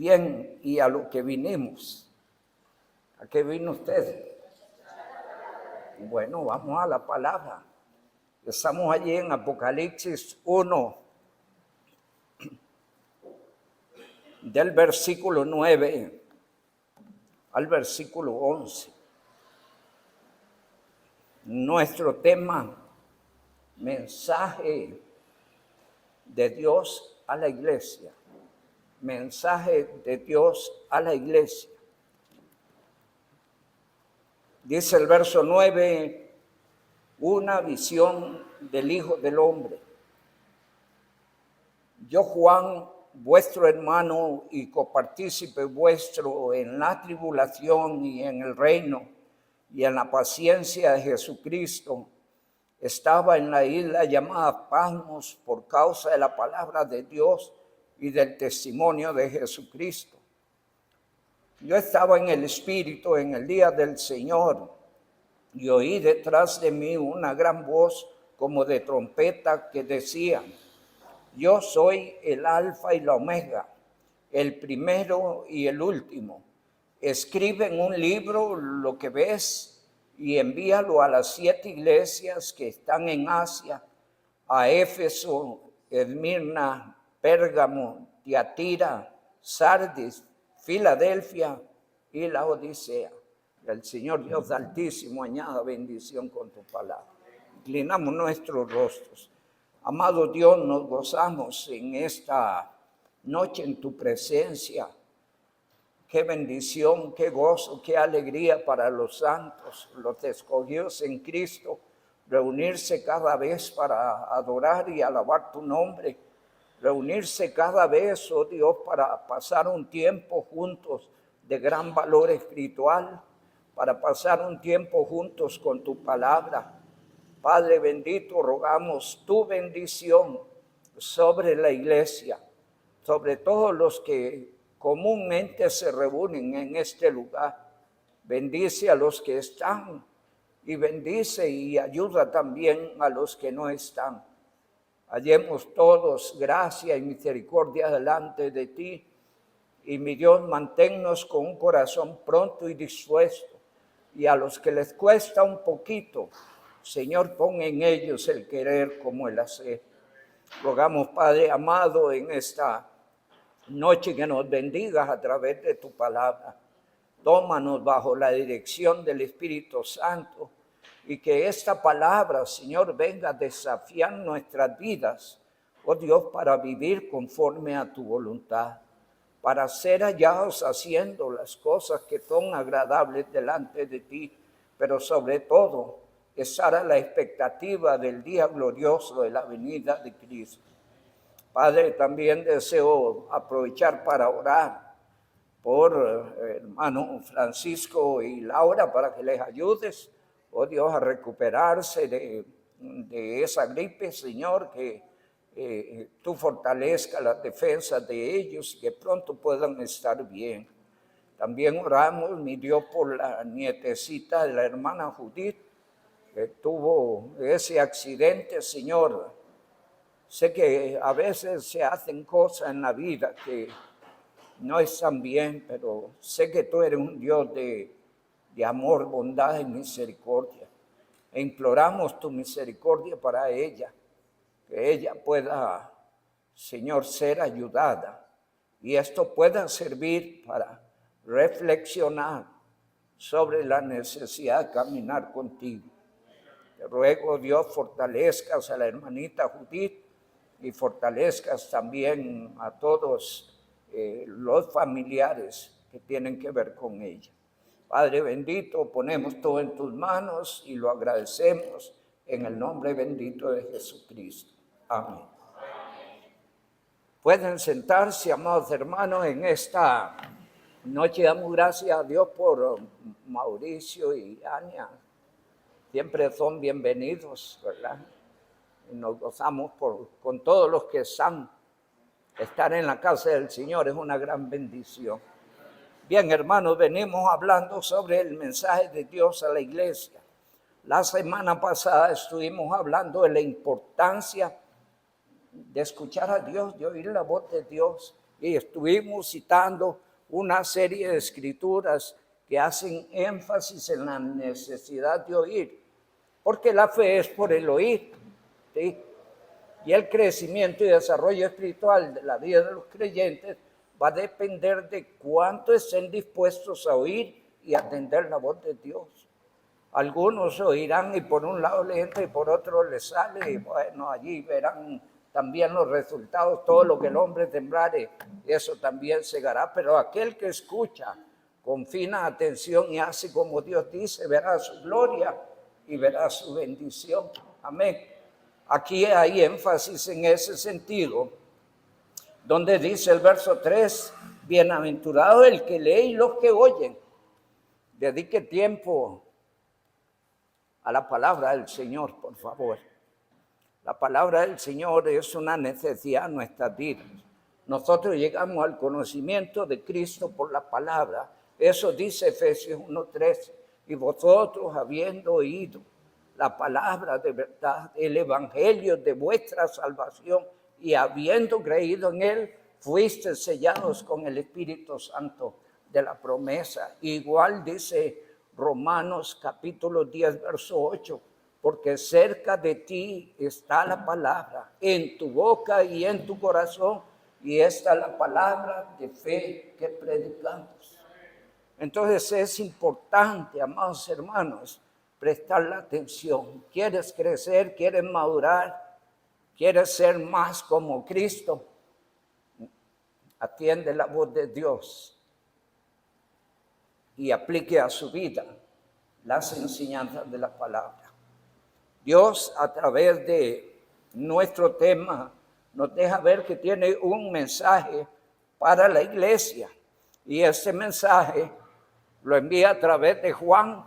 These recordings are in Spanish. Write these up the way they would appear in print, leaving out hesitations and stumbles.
Bien, y a lo que vinimos. ¿A qué vino usted? Bueno, vamos a la palabra. Estamos allí en Apocalipsis 1, del versículo 9 al versículo 11. Nuestro tema, mensaje de Dios a la iglesia. Mensaje de Dios a la iglesia. Dice el verso 9, una visión del Hijo del Hombre. Yo, Juan, vuestro hermano y copartícipe vuestro en la tribulación y en el reino y en la paciencia de Jesucristo, estaba en la isla llamada Patmos por causa de la palabra de Dios y del testimonio de Jesucristo. Yo estaba en el Espíritu en el día del Señor y oí detrás de mí una gran voz como de trompeta que decía: yo soy el Alfa y la Omega, el primero y el último. Escribe en un libro lo que ves y envíalo a las 7 iglesias que están en Asia, a Éfeso, Esmirna, Pérgamo, Tiatira, Sardis, Filadelfia y la Odisea. El Señor Dios Altísimo añada bendición con tu palabra. Inclinamos nuestros rostros. Amado Dios, nos gozamos en esta noche en tu presencia. Qué bendición, qué gozo, qué alegría para los santos, los escogidos en Cristo, reunirse cada vez para adorar y alabar tu nombre. Reunirse cada vez, oh Dios, para pasar un tiempo juntos de gran valor espiritual, para pasar un tiempo juntos con tu palabra. Padre bendito, rogamos tu bendición sobre la iglesia, sobre todos los que comúnmente se reúnen en este lugar. Bendice a los que están y bendice y ayuda también a los que no están. Hallemos todos gracia y misericordia delante de ti, y mi Dios, manténnos con un corazón pronto y dispuesto, y a los que les cuesta un poquito, Señor, pon en ellos el querer como el hacer. Rogamos, Padre amado, en esta noche que nos bendigas a través de tu palabra. Tómanos bajo la dirección del Espíritu Santo y que esta palabra, Señor, venga a desafiar nuestras vidas, oh Dios, para vivir conforme a tu voluntad, para ser hallados haciendo las cosas que son agradables delante de ti, pero sobre todo estar a la expectativa del día glorioso de la venida de Cristo. Padre, también deseo aprovechar para orar por hermano Francisco y Laura, para que les ayudes, oh Dios, a recuperarse de esa gripe, Señor, que tú fortalezcas las defensas de ellos y que pronto puedan estar bien. También oramos, mi Dios, por la nietecita de la hermana Judith, que tuvo ese accidente, Señor. Sé que a veces se hacen cosas en la vida que no están bien, pero sé que tú eres un Dios de amor, bondad y misericordia. E imploramos tu misericordia para ella, que ella pueda, Señor, ser ayudada. Y esto pueda servir para reflexionar sobre la necesidad de caminar contigo. Te ruego, Dios, fortalezcas a la hermanita Judith y fortalezcas también a todos los familiares que tienen que ver con ella. Padre bendito, ponemos todo en tus manos y lo agradecemos en el nombre bendito de Jesucristo. Amén. Pueden sentarse, amados hermanos, en esta noche. Damos gracias a Dios por Mauricio y Ania. Siempre son bienvenidos, ¿verdad? Y nos gozamos con todos los que están. Estar en la casa del Señor es una gran bendición. Bien, hermanos, venimos hablando sobre el mensaje de Dios a la iglesia. La semana pasada estuvimos hablando de la importancia de escuchar a Dios, de oír la voz de Dios y estuvimos citando una serie de escrituras que hacen énfasis en la necesidad de oír, porque la fe es por el oír, ¿sí? Y el crecimiento y desarrollo espiritual de la vida de los creyentes va a depender de cuánto estén dispuestos a oír y atender la voz de Dios. Algunos oirán y por un lado les entra y por otro les sale, y bueno, allí verán también los resultados, todo lo que el hombre sembrare, eso también segará, pero aquel que escucha con fina atención y hace como Dios dice, verá su gloria y verá su bendición. Amén. Aquí hay énfasis en ese sentido, donde dice el verso 3, bienaventurado el que lee y los que oyen. Dedique tiempo a la palabra del Señor, por favor. La palabra del Señor es una necesidad en nuestras vidas. Nosotros llegamos al conocimiento de Cristo por la palabra. Eso dice Efesios 1:13. Y vosotros, habiendo oído la palabra de verdad, el evangelio de vuestra salvación, y habiendo creído en él, fuiste sellados con el Espíritu Santo de la promesa. Igual dice Romanos capítulo 10, verso 8, porque cerca de ti está la palabra, en tu boca y en tu corazón, y esta es la palabra de fe que predicamos. Entonces es importante, amados hermanos, prestar la atención. ¿Quieres crecer? ¿Quieres madurar? ¿Quieres ser más como Cristo? Atiende la voz de Dios y aplique a su vida las enseñanzas de la palabra. Dios, a través de nuestro tema, nos deja ver que tiene un mensaje para la iglesia. Y ese mensaje lo envía a través de Juan.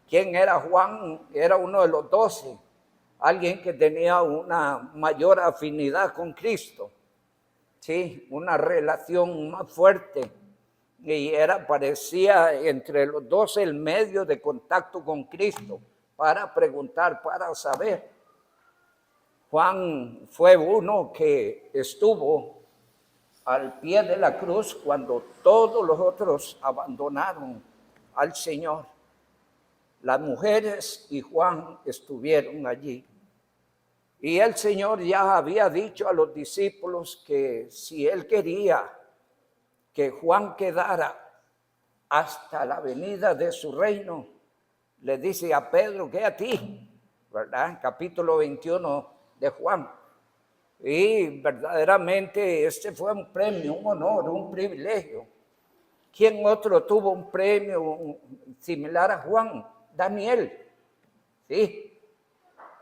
¿Quién era Juan? Era uno de los 12. Alguien que tenía una mayor afinidad con Cristo. Sí, una relación más fuerte. Y parecía entre los 12 el medio de contacto con Cristo para preguntar, para saber. Juan fue uno que estuvo al pie de la cruz cuando todos los otros abandonaron al Señor. Las mujeres y Juan estuvieron allí. Y el Señor ya había dicho a los discípulos que si él quería que Juan quedara hasta la venida de su reino, le dice a Pedro que a ti, ¿verdad? Capítulo 21 de Juan. Y verdaderamente este fue un premio, un honor, un privilegio. ¿Quién otro tuvo un premio similar a Juan? Daniel. Sí.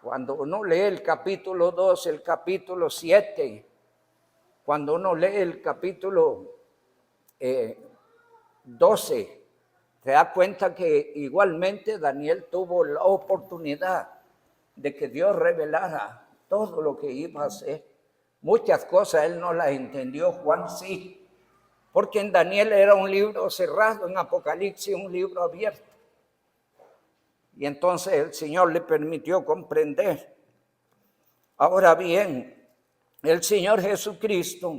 Cuando uno lee el capítulo 2, el capítulo 7, cuando uno lee el capítulo 12, se da cuenta que igualmente Daniel tuvo la oportunidad de que Dios revelara todo lo que iba a hacer. Muchas cosas él no las entendió, Juan sí, porque en Daniel era un libro cerrado, en Apocalipsis un libro abierto. Y entonces el Señor le permitió comprender. Ahora bien, el Señor Jesucristo,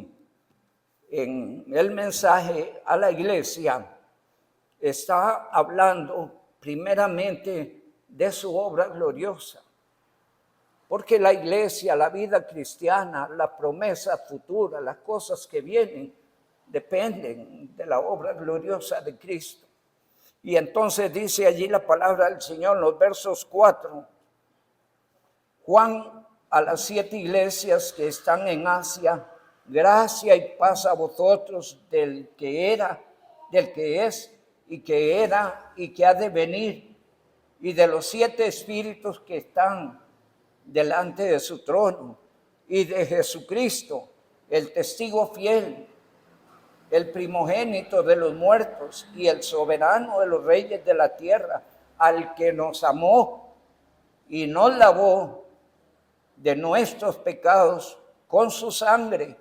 en el mensaje a la iglesia, está hablando primeramente de su obra gloriosa. Porque la iglesia, la vida cristiana, la promesa futura, las cosas que vienen, dependen de la obra gloriosa de Cristo. Y entonces dice allí la palabra del Señor en los versos 4. Juan a las 7 iglesias que están en Asia, gracia y paz a vosotros del que era, del que es y que era y que ha de venir, y de los 7 espíritus que están delante de su trono, y de Jesucristo, el testigo fiel, el primogénito de los muertos y el soberano de los reyes de la tierra, al que nos amó y nos lavó de nuestros pecados con su sangre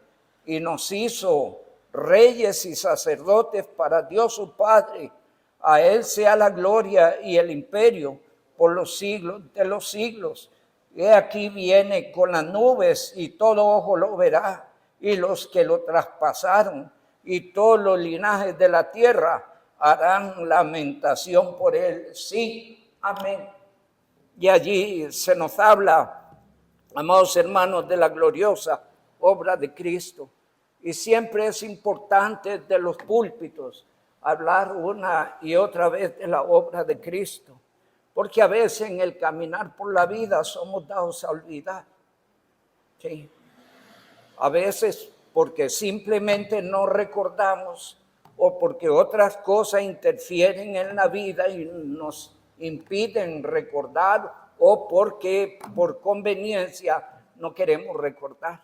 y nos hizo reyes y sacerdotes para Dios su Padre. A él sea la gloria y el imperio por los siglos de los siglos. He aquí viene con las nubes y todo ojo lo verá y los que lo traspasaron, y todos los linajes de la tierra harán lamentación por él. Sí, amén. Y allí se nos habla, amados hermanos, de la gloriosa obra de Cristo. Y siempre es importante de los púlpitos hablar una y otra vez de la obra de Cristo, porque a veces en el caminar por la vida somos dados a olvidar. Sí. A veces porque simplemente no recordamos o porque otras cosas interfieren en la vida y nos impiden recordar, o porque por conveniencia no queremos recordar.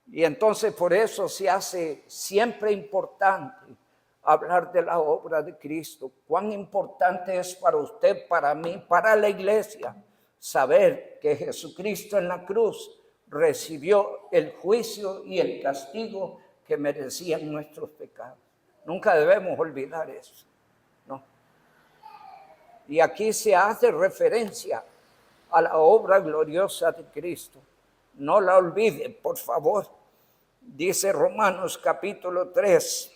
Y entonces por eso se hace siempre importante hablar de la obra de Cristo. Cuán importante es para usted, para mí, para la iglesia, saber que Jesucristo en la cruz recibió el juicio y el castigo que merecían nuestros pecados. Nunca debemos olvidar eso, ¿no? Y aquí se hace referencia a la obra gloriosa de Cristo. No la olvide, por favor. Dice Romanos capítulo 3,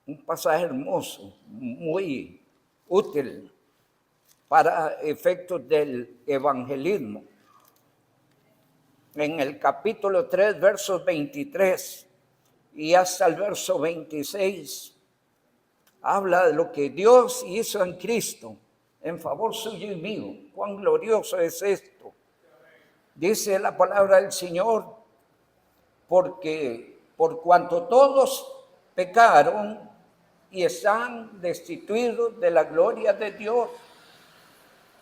un pasaje hermoso, muy útil para efectos del evangelismo. En el capítulo 3, versos 23 y hasta el verso 26, habla de lo que Dios hizo en Cristo en favor suyo y mío. Cuán glorioso es esto. Dice la palabra del Señor, porque por cuanto todos pecaron y están destituidos de la gloria de Dios,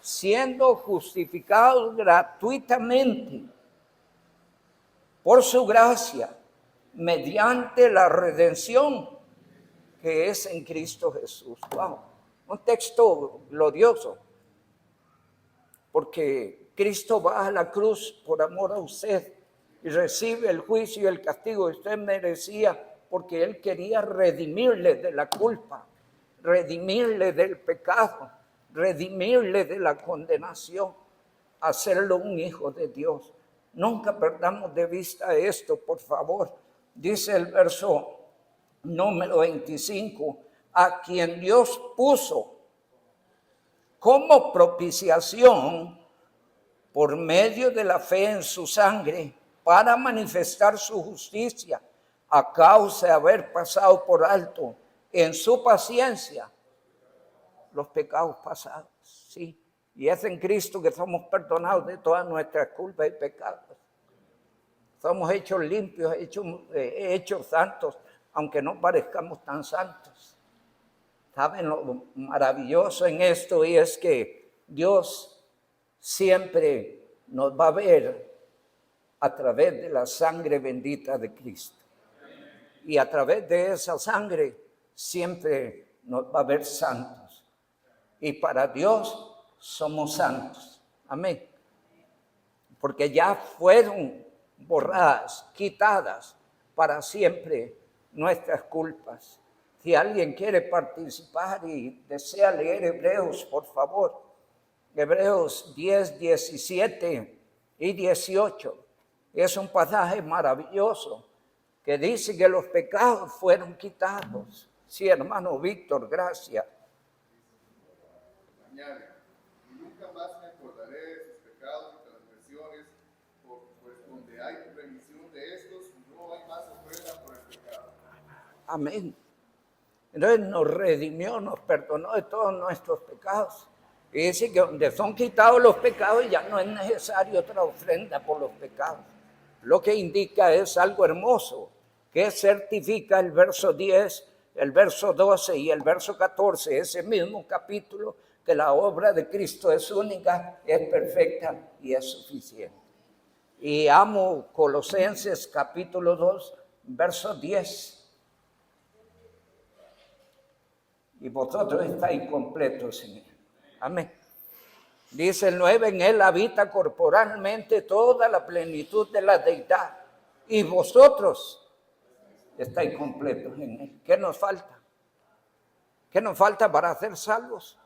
siendo justificados gratuitamente por su gracia, mediante la redención que es en Cristo Jesús. Wow, un texto glorioso, porque Cristo va a la cruz por amor a usted y recibe el juicio y el castigo que usted merecía, porque Él quería redimirle de la culpa, redimirle del pecado, redimirle de la condenación, hacerlo un hijo de Dios. Nunca perdamos de vista esto, por favor. Dice el verso número 25, a quien Dios puso como propiciación por medio de la fe en su sangre, para manifestar su justicia, a causa de haber pasado por alto en su paciencia los pecados pasados. Sí, y es en Cristo que somos perdonados de todas nuestras culpas y pecados. Somos hechos limpios, hechos santos, aunque no parezcamos tan santos. ¿Saben lo maravilloso en esto? Y es que Dios siempre nos va a ver a través de la sangre bendita de Cristo. Y a través de esa sangre siempre nos va a ver santos. Y para Dios somos santos. Amén. Porque ya fueron borradas, quitadas para siempre nuestras culpas. Si alguien quiere participar y desea leer Hebreos, por favor. Hebreos 10, 17 y 18. Es un pasaje maravilloso que dice que los pecados fueron quitados. Sí, hermano Víctor, gracias. Añade, y nunca más me acordaré de sus pecados y transgresiones, pues donde hay remisión de estos, no hay más ofrenda por el pecado. Amén. Entonces nos redimió, nos perdonó de todos nuestros pecados. Y dice que donde son quitados los pecados ya no es necesario otra ofrenda por los pecados. Lo que indica es algo hermoso, que certifica el verso 10, el verso 12 y el verso 14, ese mismo capítulo, que la obra de Cristo es única, es perfecta y es suficiente. Y amo Colosenses capítulo 2, verso 10. Y vosotros estáis completos en él. Amén. Dice el 9, en él habita corporalmente toda la plenitud de la deidad. Y vosotros estáis completos en él. ¿Qué nos falta? ¿Qué nos falta para ser salvos?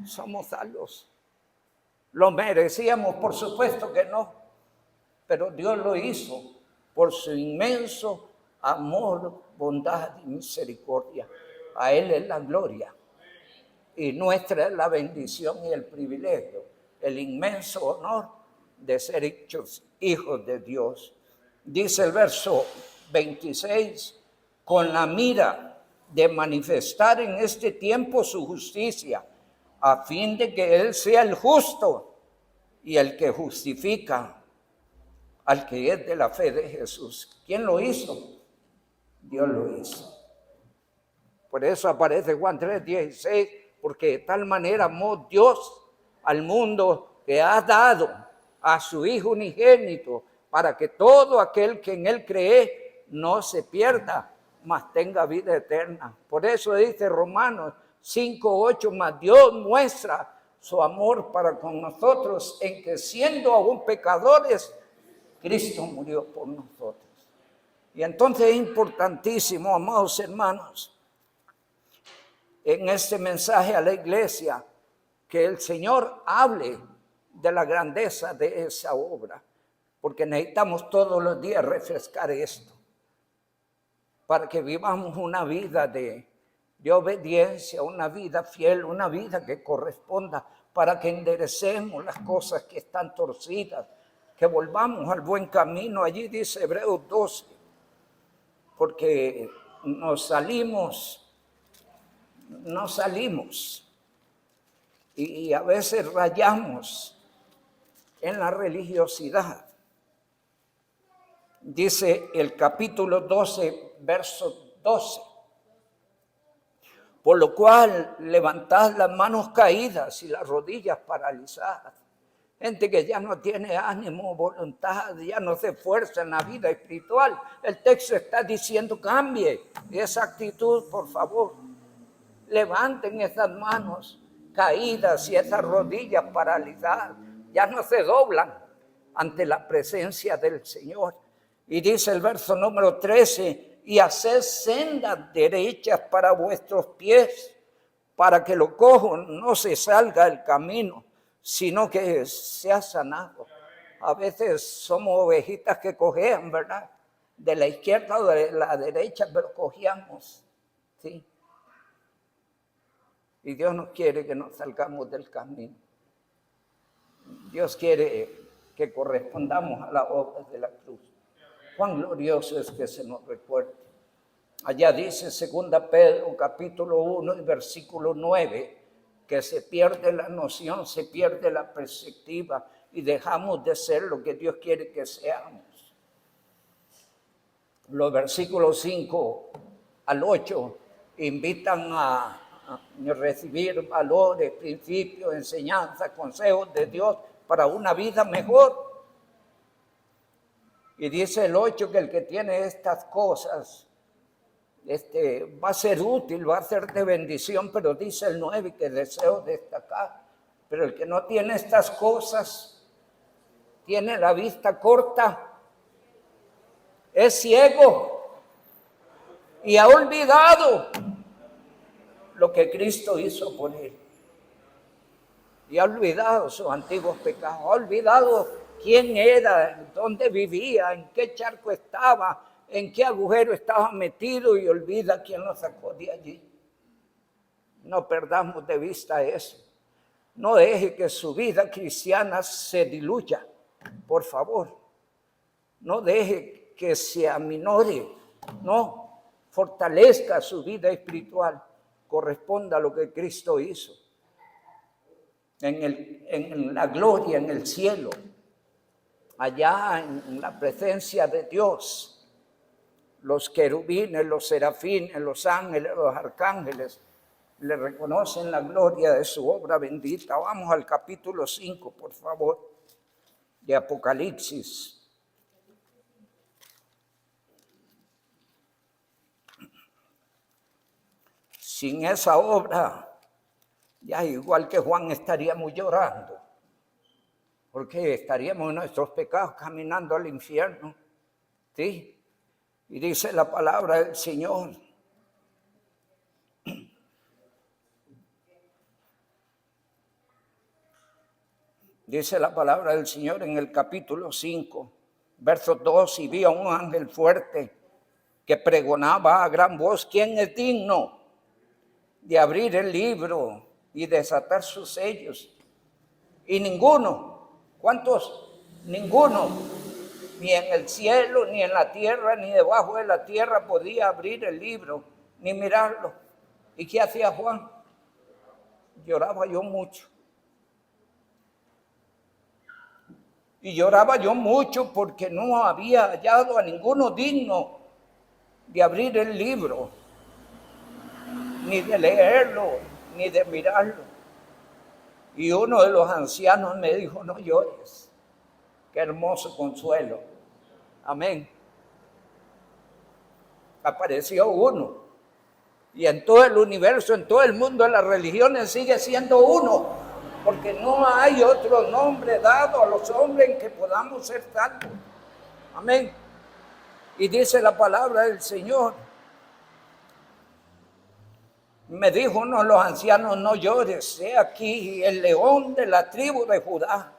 Somos salvos. ¿Lo merecíamos? Por supuesto que no. Pero Dios lo hizo por su inmenso amor, bondad y misericordia. A Él es la gloria y nuestra es la bendición y el privilegio, el inmenso honor de ser hechos hijos de Dios. Dice el verso 26, con la mira de manifestar en este tiempo su justicia, a fin de que Él sea el justo y el que justifica al que es de la fe de Jesús. ¿Quién lo hizo? Dios lo hizo. Por eso aparece Juan 3:16, porque de tal manera amó Dios al mundo que ha dado a su Hijo unigénito, para que todo aquel que en Él cree no se pierda, mas tenga vida eterna. Por eso dice Romanos 5:8, mas Dios muestra su amor para con nosotros en que siendo aún pecadores, Cristo murió por nosotros. Y entonces es importantísimo, amados hermanos, en este mensaje a la iglesia, que el Señor hable de la grandeza de esa obra, porque necesitamos todos los días refrescar esto, para que vivamos una vida de obediencia, una vida fiel, una vida que corresponda, para que enderecemos las cosas que están torcidas, que volvamos al buen camino. Allí dice Hebreos 12, porque nos salimos y a veces rayamos en la religiosidad. Dice el capítulo 12, verso 12. Por lo cual levantad las manos caídas y las rodillas paralizadas. Gente que ya no tiene ánimo, voluntad, ya no se esfuerza en la vida espiritual. El texto está diciendo cambie esa actitud, por favor. Levanten esas manos caídas y esas rodillas paralizadas. Ya no se doblan ante la presencia del Señor. Y dice el verso número 13, y haced sendas derechas para vuestros pies, para que lo cojo no se salga del camino, sino que sea sanado. A veces somos ovejitas que cojean, ¿verdad? De la izquierda o de la derecha, pero cojeamos, ¿sí? Y Dios no quiere que nos salgamos del camino. Dios quiere que correspondamos a la obra de la cruz. Cuán glorioso es que se nos recuerde. Allá dice 2 Pedro capítulo 1 y versículo 9, que se pierde la noción, se pierde la perspectiva y dejamos de ser lo que Dios quiere que seamos. Los versículos 5 al 8 invitan a recibir valores, principios, enseñanzas, consejos de Dios para una vida mejor. Y dice el 8 que el que tiene estas cosas va a ser útil, va a ser de bendición, pero dice el 9 que deseo destacar, pero el que no tiene estas cosas, tiene la vista corta, es ciego y ha olvidado lo que Cristo hizo por él. Y ha olvidado sus antiguos pecados, ha olvidado quién era, dónde vivía, en qué charco estaba, en qué agujero estaba metido y olvida quién lo sacó de allí. No perdamos de vista eso. No deje que su vida cristiana se diluya, por favor. No deje que se aminore, no, fortalezca su vida espiritual, corresponda a lo que Cristo hizo. En la gloria, en el cielo, allá en la presencia de Dios, los querubines, los serafines, los ángeles, los arcángeles, le reconocen la gloria de su obra bendita. Vamos al capítulo 5, por favor, de Apocalipsis. Sin esa obra, ya igual que Juan estaríamos llorando, porque estaríamos en nuestros pecados caminando al infierno, ¿sí? Y dice la palabra del Señor. Dice la palabra del Señor en el capítulo 5, Verso 2, y vi a un ángel fuerte que pregonaba a gran voz: ¿quién es digno de abrir el libro y desatar sus sellos? Y ninguno, ¿cuántos? Ninguno, ni en el cielo, ni en la tierra, ni debajo de la tierra podía abrir el libro, ni mirarlo. ¿Y qué hacía Juan? Lloraba yo mucho. Y lloraba yo mucho porque no había hallado a ninguno digno de abrir el libro, ni de leerlo, ni de mirarlo. Y uno de los ancianos me dijo: no llores. Qué hermoso consuelo. Amén. Apareció uno. Y en todo el universo, en todo el mundo de las religiones sigue siendo uno. Porque no hay otro nombre dado a los hombres en que podamos ser salvos. Amén. Y dice la palabra del Señor. Me dijo uno de los ancianos: no llores, he aquí el león de la tribu de Judá,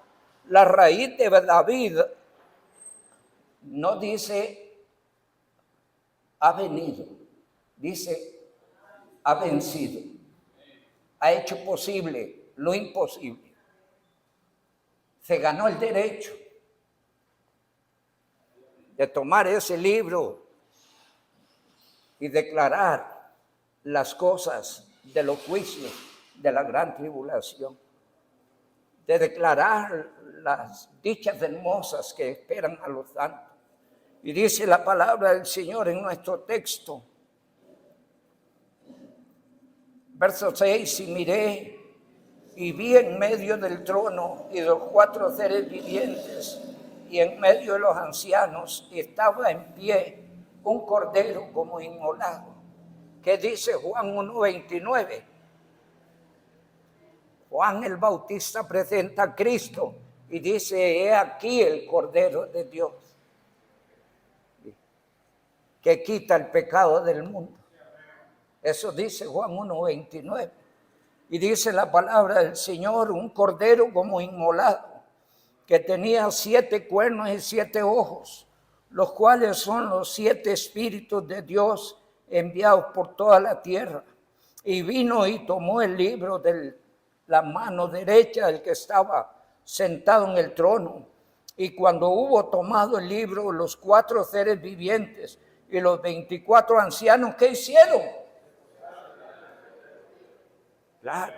la raíz de David. No dice ha venido, dice ha vencido, ha hecho posible lo imposible. Se ganó el derecho de tomar ese libro y declarar las cosas de los juicios de la gran tribulación, de declarar las dichas hermosas que esperan a los santos. Y dice la palabra del Señor en nuestro texto, verso 6, y miré y vi en medio del trono y de los 4 seres vivientes y en medio de los ancianos estaba en pie un cordero como inmolado. ¿Qué dice Juan 1:29? Juan el Bautista presenta a Cristo y dice: he aquí el Cordero de Dios que quita el pecado del mundo. Eso dice Juan 1:29. Y dice la palabra del Señor: un cordero como inmolado, que tenía 7 cuernos y 7 ojos, los cuales son los 7 espíritus de Dios enviados por toda la tierra. Y vino y tomó el libro de la mano derecha del que estaba sentado en el trono. Y cuando hubo tomado el libro, los 4 seres vivientes y los 24 ancianos, ¿qué hicieron? Claro,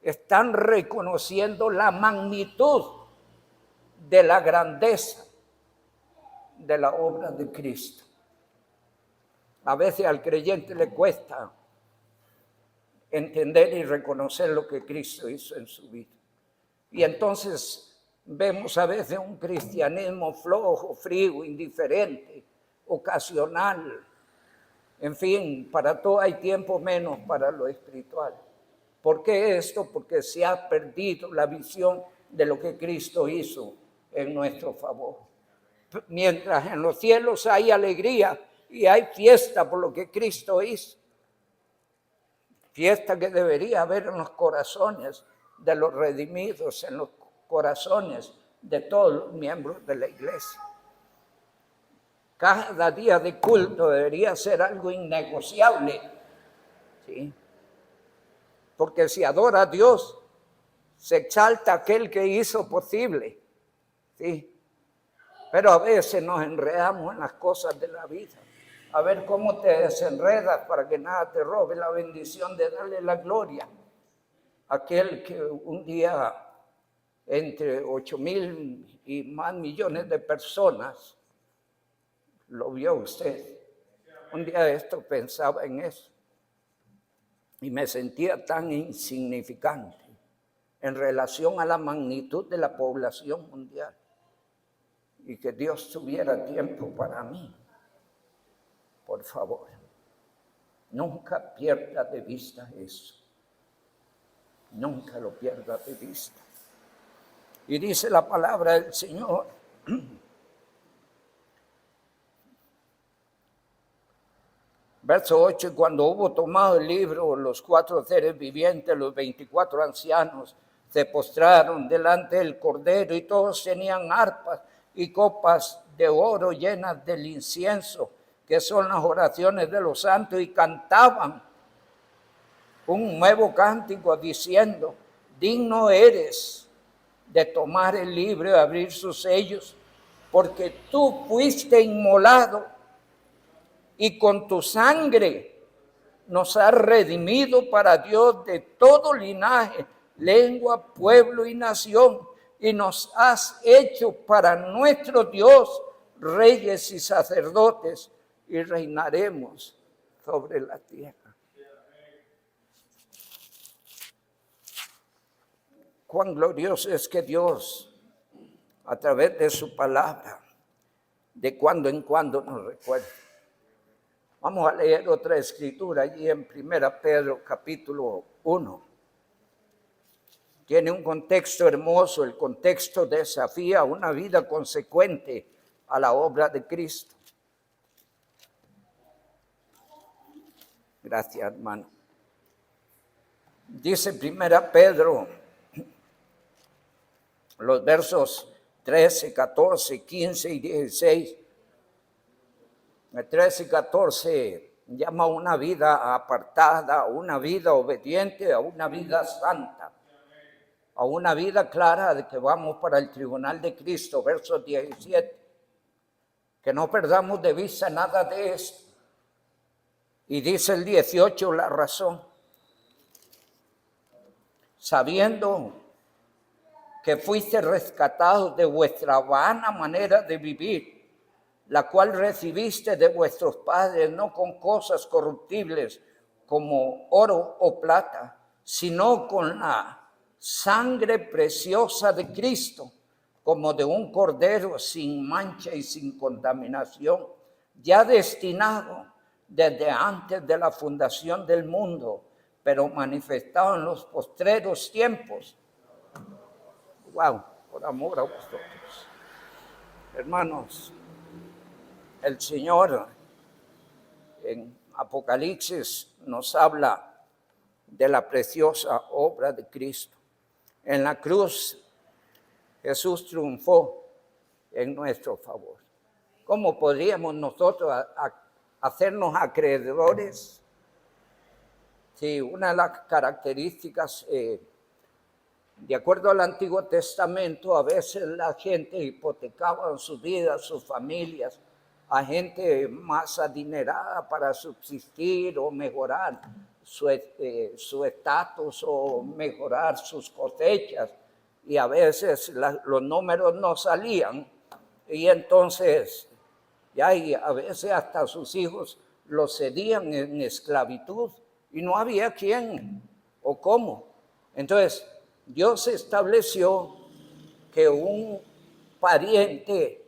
están reconociendo la magnitud de la grandeza de la obra de Cristo. A veces al creyente le cuesta entender y reconocer lo que Cristo hizo en su vida. Y entonces vemos a veces un cristianismo flojo, frío, indiferente, ocasional. En fin, para todo hay tiempo, menos para lo espiritual. ¿Por qué esto? Porque se ha perdido la visión de lo que Cristo hizo en nuestro favor. Mientras en los cielos hay alegría y hay fiesta por lo que Cristo hizo. Fiesta que debería haber en los corazones de los redimidos, en los corazones de todos los miembros de la iglesia. Cada día de culto debería ser algo innegociable, ¿sí? Porque si adora a Dios, se exalta aquel que hizo posible, ¿sí? Pero a veces nos enredamos en las cosas de la vida. A ver cómo te desenredas para que nada te robe la bendición de darle la gloria a aquel que un día entre 8,000 y más millones de personas lo vio usted. Un día de esto pensaba en eso y me sentía tan insignificante en relación a la magnitud de la población mundial y que Dios tuviera tiempo para mí. Por favor, nunca pierda de vista eso. Nunca lo pierda de vista. Y dice la palabra del Señor. Verso 8, y cuando hubo tomado el libro, los 4 seres vivientes, los 24 ancianos, se postraron delante del Cordero y todos tenían arpas y copas de oro llenas del incienso, que son las oraciones de los santos, y cantaban un nuevo cántico diciendo: digno eres de tomar el libro y abrir sus sellos, porque tú fuiste inmolado y con tu sangre nos has redimido para Dios de todo linaje, lengua, pueblo y nación, y nos has hecho para nuestro Dios reyes y sacerdotes, y reinaremos sobre la tierra. Cuán glorioso es que Dios, a través de su palabra, de cuando en cuando nos recuerda. Vamos a leer otra escritura allí en 1 Pedro capítulo 1. Tiene un contexto hermoso, el contexto desafía una vida consecuente a la obra de Cristo. Gracias, hermano. Dice 1 Pedro, los versos 13, 14, 15 y 16. El 13 y 14 llama a una vida apartada, a una vida obediente, a una vida santa, a una vida clara de que vamos para el tribunal de Cristo. Verso 17, que no perdamos de vista nada de esto. Y dice el 18 la razón: sabiendo que fuiste rescatados de vuestra vana manera de vivir, la cual recibiste de vuestros padres, no con cosas corruptibles como oro o plata, sino con la sangre preciosa de Cristo, como de un cordero sin mancha y sin contaminación, ya destinado desde antes de la fundación del mundo, pero manifestado en los postreros tiempos. Wow, por amor a vosotros. Hermanos, el Señor en Apocalipsis nos habla de la preciosa obra de Cristo. En la cruz Jesús triunfó en nuestro favor. ¿Cómo podríamos nosotros hacernos acreedores? Sí, una de las características, de acuerdo al Antiguo Testamento, a veces la gente hipotecaba su vida, sus familias, a gente más adinerada para subsistir o mejorar su estatus o mejorar sus cosechas, y a veces los números no salían, y entonces y a veces hasta sus hijos los cedían en esclavitud y no había quién o cómo. Entonces Dios estableció que un pariente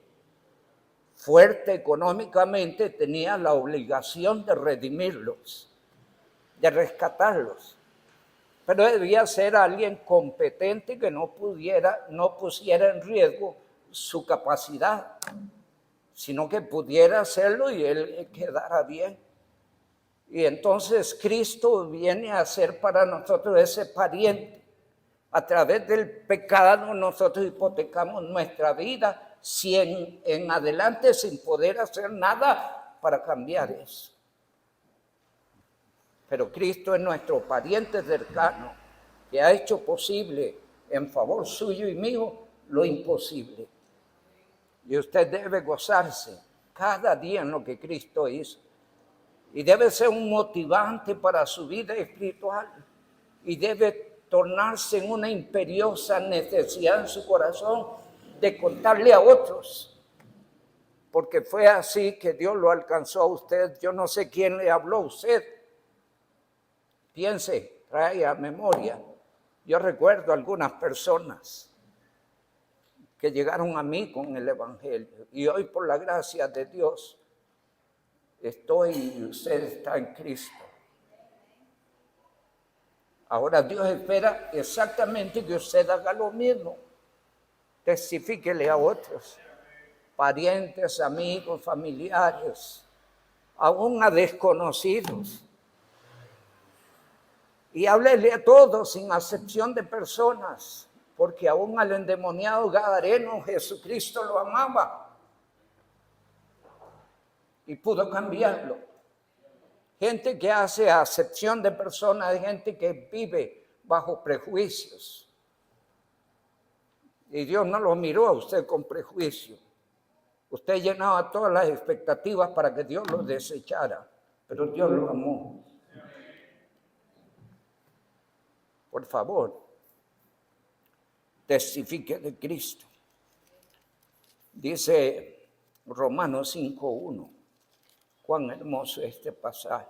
fuerte económicamente tenía la obligación de redimirlos, de rescatarlos, pero debía ser alguien competente que no pusiera en riesgo su capacidad, sino que pudiera hacerlo y él quedara bien. Y entonces Cristo viene a ser para nosotros ese pariente. A través del pecado nosotros hipotecamos nuestra vida en adelante sin poder hacer nada para cambiar eso. Pero Cristo es nuestro pariente cercano, que ha hecho posible en favor suyo y mío lo imposible. Y usted debe gozarse cada día en lo que Cristo hizo. Y debe ser un motivante para su vida espiritual. Y debe tornarse en una imperiosa necesidad en su corazón de contarle a otros. Porque fue así que Dios lo alcanzó a usted. Yo no sé quién le habló a usted. Piense, trae a memoria. Yo recuerdo algunas personas que llegaron a mí con el Evangelio. Y hoy, por la gracia de Dios, usted está en Cristo. Ahora Dios espera exactamente que usted haga lo mismo. Testifíquele a otros, parientes, amigos, familiares, aún a desconocidos. Y háblele a todos, sin acepción de personas. porque aún al endemoniado gadareno Jesucristo lo amaba y pudo cambiarlo. Gente que hace acepción de personas, gente que vive bajo prejuicios. Y Dios no lo miró a usted con prejuicio. Usted llenaba todas las expectativas para que Dios lo desechara, pero Dios lo amó. Por favor, testifique de Cristo. Dice Romanos 5:1. Cuán hermoso este pasaje.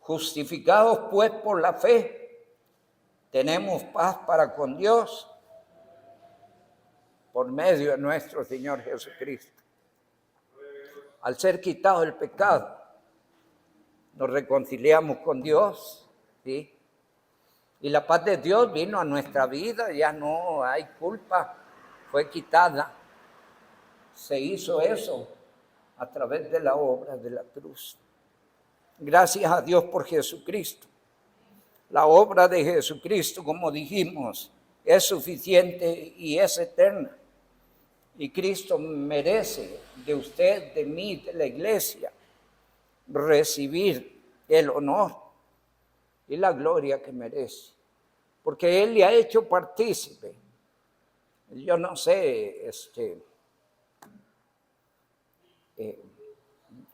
Justificados pues por la fe, tenemos paz para con Dios por medio de nuestro Señor Jesucristo. Al ser quitado el pecado, nos reconciliamos con Dios, ¿sí? Y la paz de Dios vino a nuestra vida, ya no hay culpa, fue quitada. Se hizo eso a través de la obra de la cruz. Gracias a Dios por Jesucristo. La obra de Jesucristo, como dijimos, es suficiente y es eterna. Y Cristo merece de usted, de mí, de la iglesia, recibir el honor y la gloria que merece. Porque Él le ha hecho partícipe. Yo no sé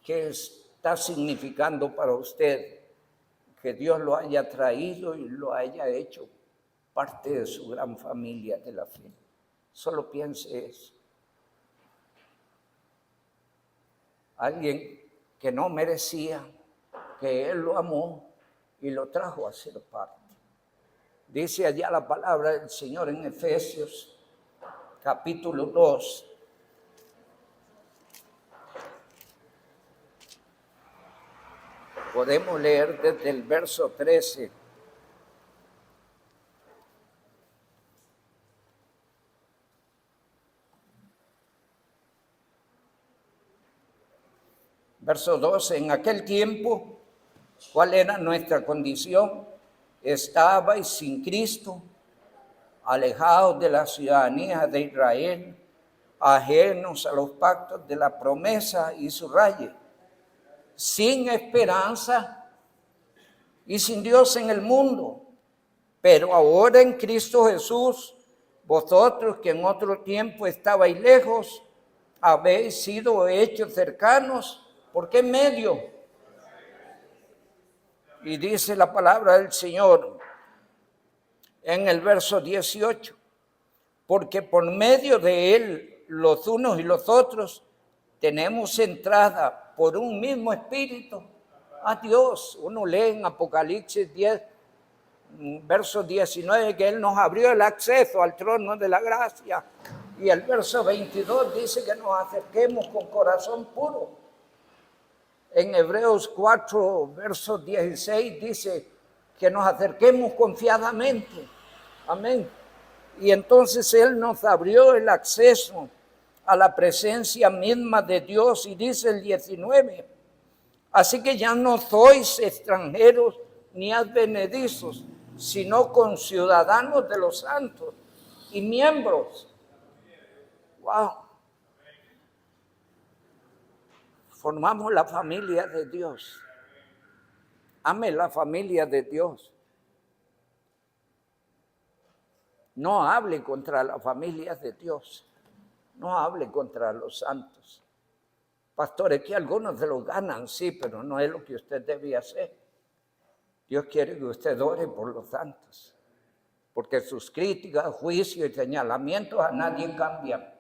qué está significando para usted que Dios lo haya traído y lo haya hecho parte de su gran familia de la fe. Solo piense eso. Alguien que no merecía, que Él lo amó y lo trajo a ser parte. Dice allá la palabra del Señor en Efesios, capítulo 2. Podemos leer desde el verso 13. Verso 12, en aquel tiempo, ¿cuál era nuestra condición? Estabais sin Cristo, alejados de la ciudadanía de Israel, ajenos a los pactos de la promesa, y subraye, sin esperanza y sin Dios en el mundo. Pero ahora en Cristo Jesús, vosotros que en otro tiempo estabais lejos, habéis sido hechos cercanos. ¿Por qué medio? Y dice la palabra del Señor en el verso 18, porque por medio de Él, los unos y los otros, tenemos entrada por un mismo espíritu a Dios. Uno lee en Apocalipsis 10, verso 19, que Él nos abrió el acceso al trono de la gracia. Y el verso 22 dice que nos acerquemos con corazón puro. En Hebreos 4, verso 16 dice que nos acerquemos confiadamente. Amén. Y entonces Él nos abrió el acceso a la presencia misma de Dios. Y dice el 19, así que ya no sois extranjeros ni advenedizos, sino conciudadanos de los santos y miembros. Wow. Formamos la familia de Dios. Ame la familia de Dios. No hable contra la familia de Dios. No hable contra los santos. Pastores, que algunos se lo ganan, sí, pero no es lo que usted debe hacer. Dios quiere que usted ore por los santos. Porque sus críticas, juicios y señalamientos a nadie cambian.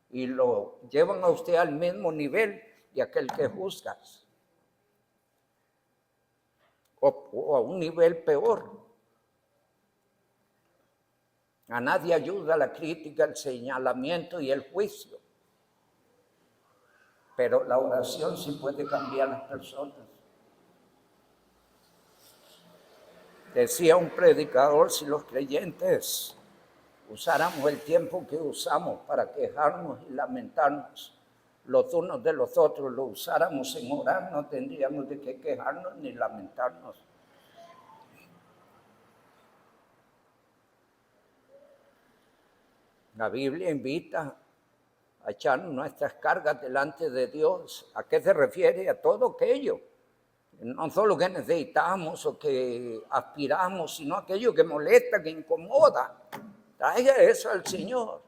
Y lo llevan a usted al mismo nivel de aquel que juzga. O a un nivel peor. A nadie ayuda la crítica, el señalamiento y el juicio. Pero la oración sí puede cambiar a las personas. Decía un predicador, si los creyentes usáramos el tiempo que usamos para quejarnos y lamentarnos los unos de los otros, lo usáramos en orar, no tendríamos de qué quejarnos ni lamentarnos. La Biblia invita a echar nuestras cargas delante de Dios. ¿A qué se refiere? A todo aquello. No solo que necesitamos o que aspiramos, sino aquello que molesta, que incomoda. Traiga eso al Señor.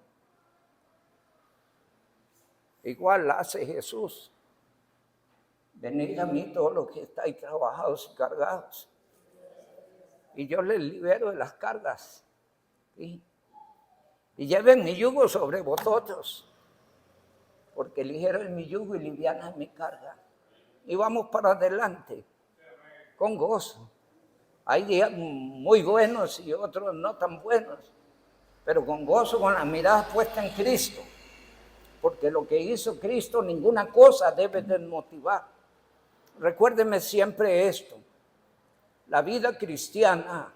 Igual hace Jesús. Venid a mí todos los que estáis trabajados y cargados, y yo les libero de las cargas. ¿Sí? Y lleven mi yugo sobre vosotros, porque ligero es mi yugo y liviana es mi carga. Y vamos para adelante, con gozo. Hay días muy buenos y otros no tan buenos, pero con gozo, con la mirada puesta en Cristo, porque lo que hizo Cristo, ninguna cosa debe desmotivar. Recuérdeme siempre esto: la vida cristiana,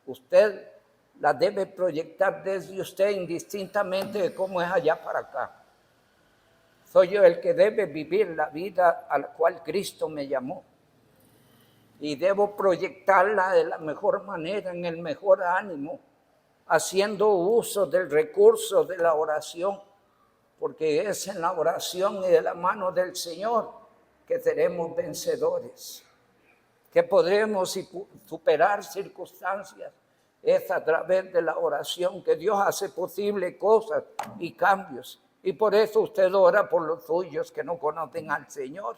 usted la debe proyectar desde usted, indistintamente de cómo es allá para acá. Soy yo el que debe vivir la vida a la cual Cristo me llamó. Y debo proyectarla de la mejor manera, en el mejor ánimo, haciendo uso del recurso de la oración, porque es en la oración y de la mano del Señor que seremos vencedores, que podremos superar circunstancias. Es a través de la oración que Dios hace posible cosas y cambios. Y por eso usted ora por los suyos que no conocen al Señor,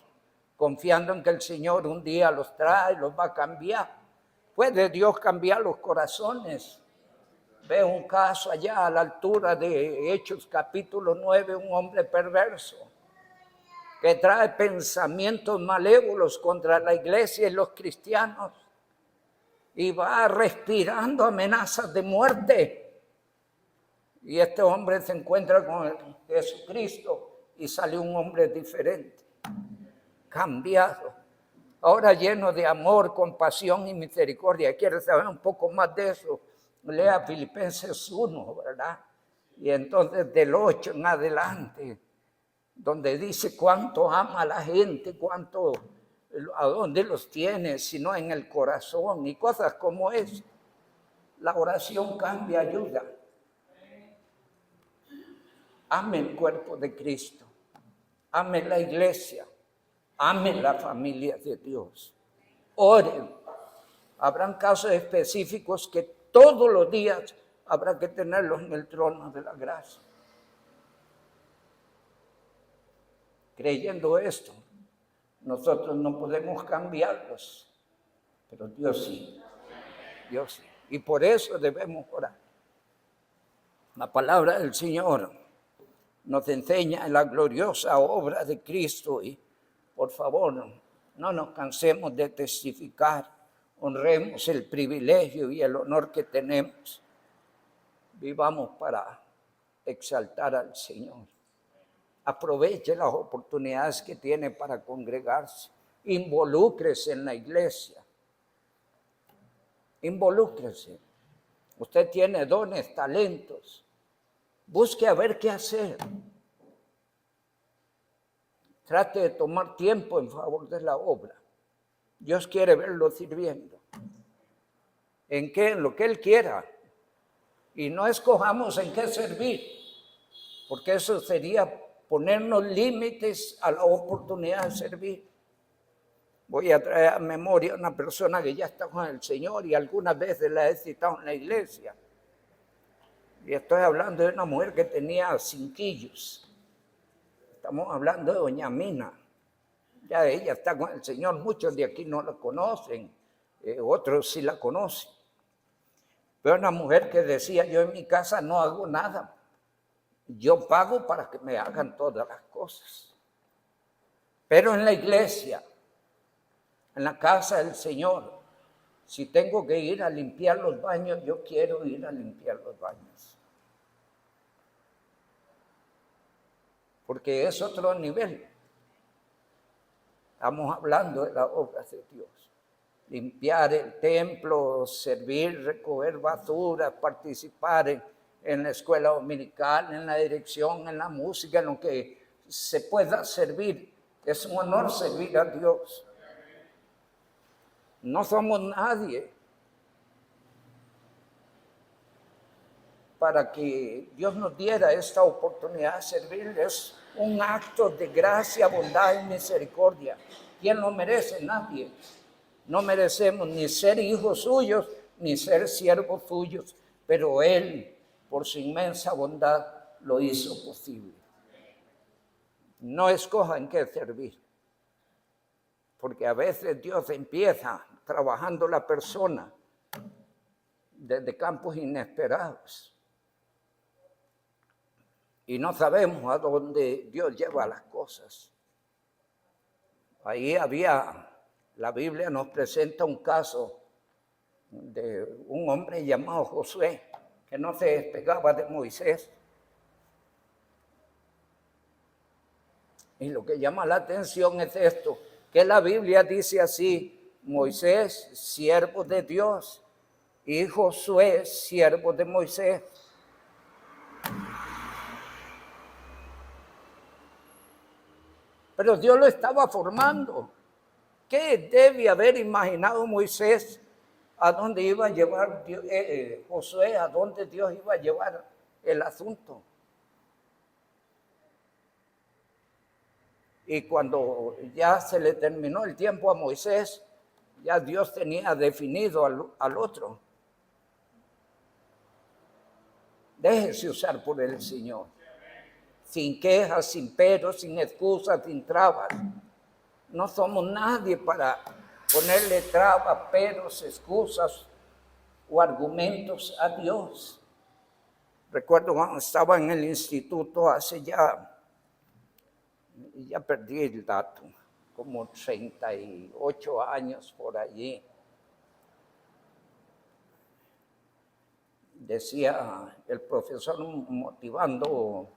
confiando en que el Señor un día los trae, los va a cambiar. Puede Dios cambiar los corazones. Veo un caso allá a la altura de Hechos capítulo 9, un hombre perverso que trae pensamientos malévolos contra la iglesia y los cristianos, y va respirando amenazas de muerte. Y este hombre se encuentra con Jesucristo y sale un hombre diferente, cambiado, ahora lleno de amor, compasión y misericordia. ¿Quiere saber un poco más de eso? Lea Filipenses 1, ¿verdad? Y entonces del 8 en adelante, donde dice cuánto ama a la gente, cuánto, a dónde los tiene, sino en el corazón, y cosas como es. La oración cambia, ayuda. Ame el cuerpo de Cristo, ame la iglesia, ame la familia de Dios. Oren. Habrán casos específicos que todos los días habrá que tenerlos en el trono de la gracia. Creyendo esto, nosotros no podemos cambiarlos, pero Dios sí, Dios sí. Y por eso debemos orar. La palabra del Señor nos enseña en la gloriosa obra de Cristo, y por favor, no nos cansemos de testificar, honremos el privilegio y el honor que tenemos, vivamos para exaltar al Señor. Aproveche las oportunidades que tiene para congregarse, involúcrese en la iglesia, involúcrese. Usted tiene dones, talentos, busque a ver qué hacer. Trate de tomar tiempo en favor de la obra. Dios quiere verlo sirviendo. ¿En qué? En lo que Él quiera. Y no escojamos en qué servir, porque eso sería ponernos límites a la oportunidad de servir. Voy a traer a memoria a una persona que ya está con el Señor y algunas veces la he citado en la iglesia. Y estoy hablando de una mujer que tenía cinquillos. Estamos hablando de doña Mina. Ya ella está con el Señor, muchos de aquí no la conocen, otros sí la conocen. Pero una mujer que decía: yo en mi casa no hago nada, yo pago para que me hagan todas las cosas. Pero en la iglesia, en la casa del Señor, si tengo que ir a limpiar los baños, yo quiero ir a limpiar los baños. Porque es otro nivel. Estamos hablando de las obras de Dios. Limpiar el templo, servir, recoger basura, participar en la escuela dominical, en la dirección, en la música, en lo que se pueda servir. Es un honor servir a Dios. No somos nadie para que Dios nos diera esta oportunidad de servirle. Es un acto de gracia, bondad y misericordia. ¿Quién lo merece? Nadie. No merecemos ni ser hijos suyos, ni ser siervos suyos, pero Él, por su inmensa bondad, lo hizo posible. No escojan qué servir, porque a veces Dios empieza trabajando la persona desde campos inesperados y no sabemos a dónde Dios lleva las cosas. Ahí la Biblia nos presenta un caso de un hombre llamado Josué, que no se despegaba de Moisés. Y lo que llama la atención es esto, que la Biblia dice así: Moisés, siervo de Dios, y Josué, siervo de Moisés. Pero Dios lo estaba formando. ¿Qué debe haber imaginado Moisés a dónde iba a llevar Josué, a dónde Dios iba a llevar el asunto? Y cuando ya se le terminó el tiempo a Moisés, ya Dios tenía definido al otro. Déjese usar por el Señor. Sin quejas, sin peros, sin excusas, sin trabas. No somos nadie para ponerle trabas, peros, excusas o argumentos a Dios. Recuerdo cuando estaba en el instituto hace ya perdí el dato, como 38 años por allí. Decía el profesor, motivando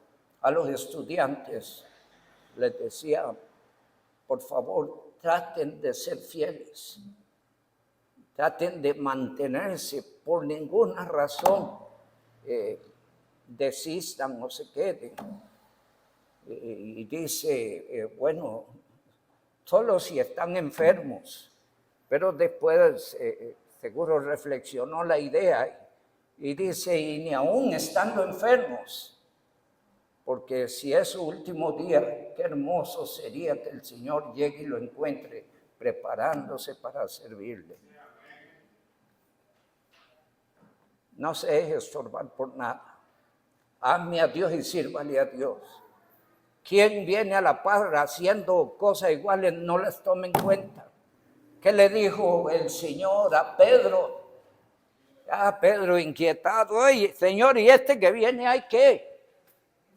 a los estudiantes, les decía: por favor, traten de ser fieles, traten de mantenerse, por ninguna razón desistan o se queden. Y dice, bueno, solo si están enfermos, pero después seguro reflexionó la idea y dice, y ni aún estando enfermos, porque si es su último día, qué hermoso sería que el Señor llegue y lo encuentre preparándose para servirle. No se deje estorbar por nada. Ame a Dios y sírvale a Dios. Quien viene a la par haciendo cosas iguales, no las tome en cuenta. ¿Qué le dijo el Señor a Pedro? Pedro inquietado: oye, Señor, ¿y este que viene hay qué?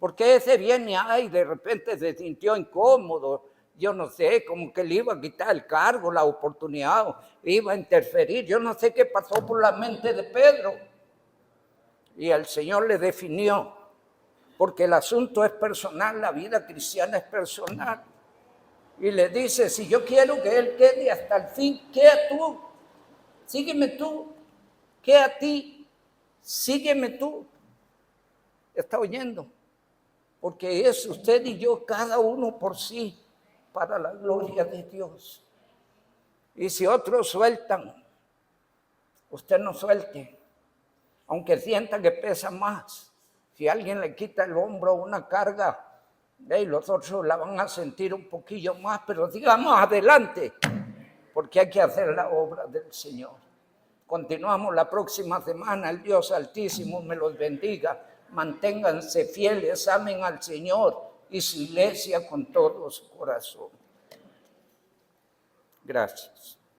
¿Por qué ese viene ahí? De repente se sintió incómodo. Yo no sé, como que le iba a quitar el cargo, la oportunidad, iba a interferir. Yo no sé qué pasó por la mente de Pedro. Y el Señor le definió. Porque el asunto es personal, la vida cristiana es personal. Y le dice, si yo quiero que él quede hasta el fin, queda tú, sígueme tú, queda a ti, sígueme tú. ¿Está oyendo? Porque es usted y yo, cada uno por sí, para la gloria de Dios. Y si otros sueltan, usted no suelte, aunque sienta que pesa más. Si alguien le quita el hombro una carga, los otros la van a sentir un poquillo más, pero sigamos adelante, porque hay que hacer la obra del Señor. Continuamos la próxima semana. El Dios Altísimo me los bendiga. Manténganse fieles, amen al Señor y su iglesia con todo su corazón. Gracias.